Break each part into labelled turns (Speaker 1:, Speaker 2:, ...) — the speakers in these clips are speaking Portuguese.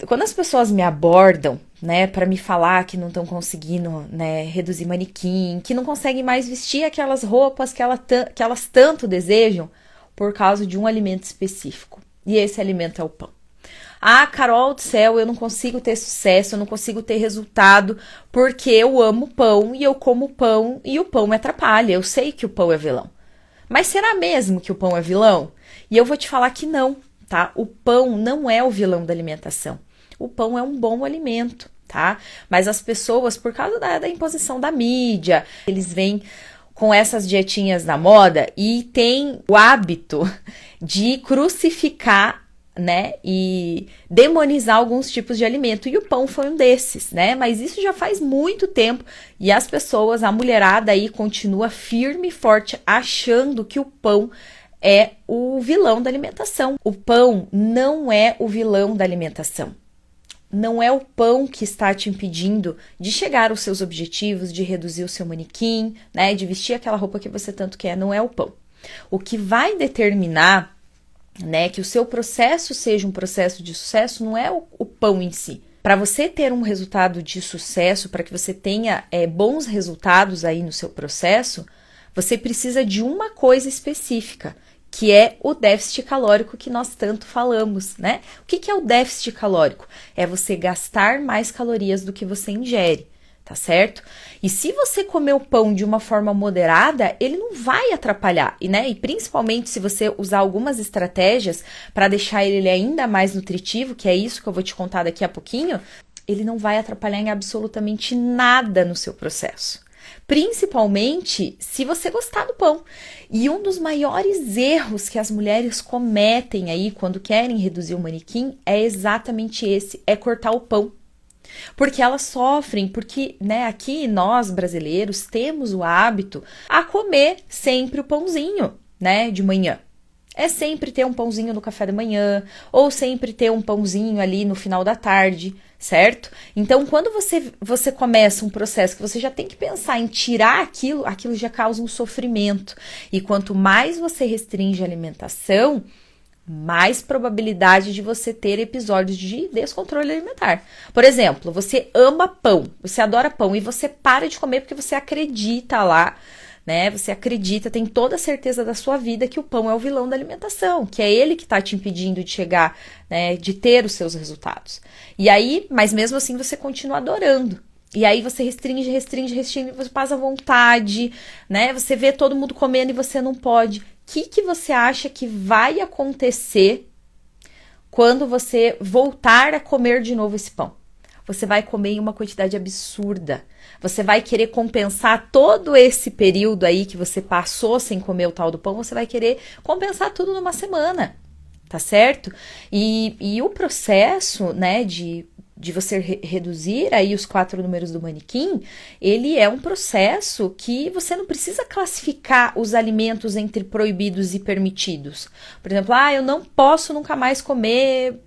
Speaker 1: quando as pessoas me abordam, né, para me falar que não estão conseguindo, né, reduzir manequim, que não conseguem mais vestir aquelas roupas que elas tanto desejam por causa de um alimento específico. E esse alimento é o pão. Ah, Carol do céu, eu não consigo ter sucesso, eu não consigo ter resultado porque eu amo pão e eu como pão e o pão me atrapalha. Eu sei que o pão é vilão. Mas será mesmo que o pão é vilão? E eu vou te falar que não, tá? O pão não é o vilão da alimentação. O pão é um bom alimento, tá? Mas as pessoas, por causa da imposição da mídia, eles vêm com essas dietinhas da moda e têm o hábito de crucificar, né, e demonizar alguns tipos de alimento, e o pão foi um desses, né, mas isso já faz muito tempo, e as pessoas, a mulherada aí continua firme e forte, achando que o pão é o vilão da alimentação. O pão não é o vilão da alimentação. Não é o pão que está te impedindo de chegar aos seus objetivos, de reduzir o seu manequim, né, de vestir aquela roupa que você tanto quer, não é o pão. O que vai determinar, né, que o seu processo seja um processo de sucesso não é o pão em si. Para você ter um resultado de sucesso, para que você tenha bons resultados aí no seu processo, você precisa de uma coisa específica, que é o déficit calórico que nós tanto falamos, né? O que é o déficit calórico? É você gastar mais calorias do que você ingere, tá certo? E se você comer o pão de uma forma moderada, ele não vai atrapalhar, né? E principalmente se você usar algumas estratégias para deixar ele ainda mais nutritivo, que é isso que eu vou te contar daqui a pouquinho, ele não vai atrapalhar em absolutamente nada no seu processo. Principalmente se você gostar do pão. E um dos maiores erros que as mulheres cometem aí quando querem reduzir o manequim é exatamente esse, é cortar o pão. Porque elas sofrem, porque, né, aqui nós brasileiros temos o hábito a comer sempre o pãozinho, né, de manhã. É sempre ter um pãozinho no café da manhã, ou sempre ter um pãozinho ali no final da tarde, certo? Então, quando você começa um processo que você já tem que pensar em tirar aquilo já causa um sofrimento. E quanto mais você restringe a alimentação, mais probabilidade de você ter episódios de descontrole alimentar. Por exemplo, você ama pão, você adora pão e você para de comer porque você acredita lá, né? Você acredita, tem toda a certeza da sua vida que o pão é o vilão da alimentação, que é ele que está te impedindo de chegar, né, de ter os seus resultados. E aí, mas mesmo assim você continua adorando. E aí você restringe, você passa vontade, né? Você vê todo mundo comendo e você não pode. O que você acha que vai acontecer quando você voltar a comer de novo esse pão? Você vai comer em uma quantidade absurda. Você vai querer compensar todo esse período aí que você passou sem comer o tal do pão, você vai querer compensar tudo numa semana, tá certo? E o processo, né, de você reduzir aí os 4 números do manequim, ele é um processo que você não precisa classificar os alimentos entre proibidos e permitidos. Por exemplo, eu não posso nunca mais comer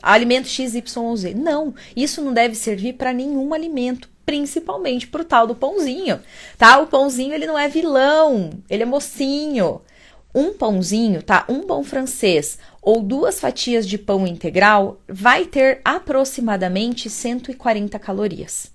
Speaker 1: alimento XYZ. Não, isso não deve servir para nenhum alimento, principalmente para o tal do pãozinho, tá? O pãozinho, ele não é vilão, ele é mocinho. Um pãozinho, tá? Um pão francês ou 2 fatias de pão integral vai ter aproximadamente 140 calorias.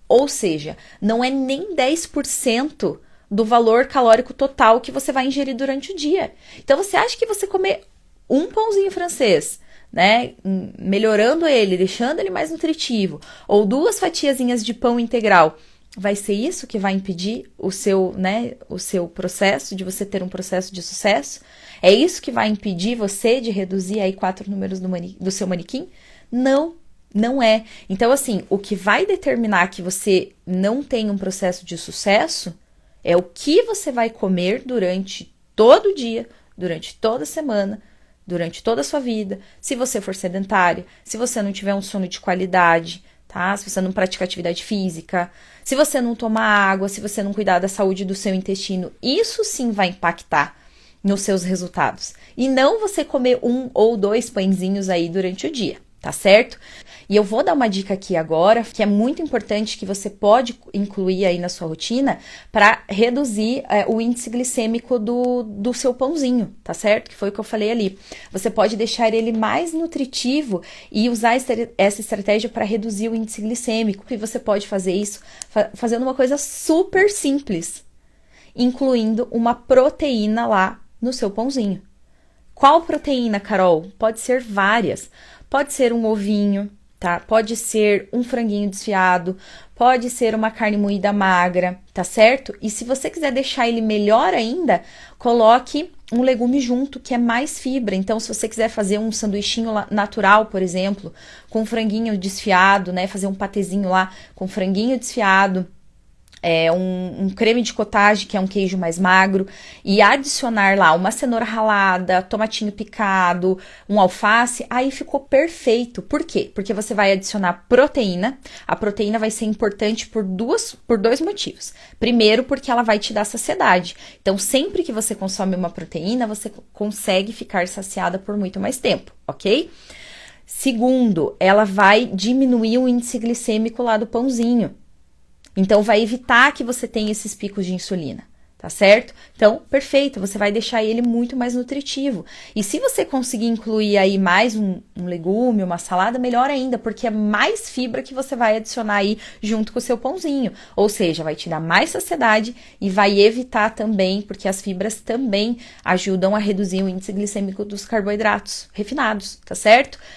Speaker 1: Ou seja, não é nem 10% do valor calórico total que você vai ingerir durante o dia. Então, você acha que você comer um pãozinho francês, né, melhorando ele, deixando ele mais nutritivo, ou 2 fatiazinhas de pão integral, vai ser isso que vai impedir o seu, né, o seu processo, de você ter um processo de sucesso? É isso que vai impedir você de reduzir aí 4 números do seu manequim? Não, não é. Então, assim, o que vai determinar que você não tem um processo de sucesso é o que você vai comer durante todo o dia, durante toda a semana, durante toda a sua vida, se você for sedentária, se você não tiver um sono de qualidade, tá? Se você não praticar atividade física, se você não tomar água, se você não cuidar da saúde do seu intestino, isso sim vai impactar nos seus resultados. E não você comer 1 ou 2 pãezinhos aí durante o dia, tá certo? E eu vou dar uma dica aqui agora, que é muito importante, que você pode incluir aí na sua rotina para reduzir o índice glicêmico do seu pãozinho, tá certo? Que foi o que eu falei ali. Você pode deixar ele mais nutritivo e usar essa estratégia para reduzir o índice glicêmico. E você pode fazer isso fazendo uma coisa super simples, incluindo uma proteína lá no seu pãozinho. Qual proteína, Carol? Pode ser várias. Pode ser um ovinho, tá? Pode ser um franguinho desfiado, pode ser uma carne moída magra, tá certo? E se você quiser deixar ele melhor ainda, coloque um legume junto, que é mais fibra. Então, se você quiser fazer um sanduichinho natural, por exemplo, com franguinho desfiado, né? Fazer um patezinho lá com franguinho desfiado, um creme de cottage, que é um queijo mais magro, e adicionar lá uma cenoura ralada, tomatinho picado, um alface, aí ficou perfeito. Por quê? Porque você vai adicionar proteína. A proteína vai ser importante por dois motivos. Primeiro, porque ela vai te dar saciedade. Então, sempre que você consome uma proteína, você consegue ficar saciada por muito mais tempo, ok? Segundo, ela vai diminuir o índice glicêmico lá do pãozinho. Então, vai evitar que você tenha esses picos de insulina, tá certo? Então, perfeito, você vai deixar ele muito mais nutritivo. E se você conseguir incluir aí mais um legume, uma salada, melhor ainda, porque é mais fibra que você vai adicionar aí junto com o seu pãozinho. Ou seja, vai te dar mais saciedade e vai evitar também, porque as fibras também ajudam a reduzir o índice glicêmico dos carboidratos refinados, tá certo?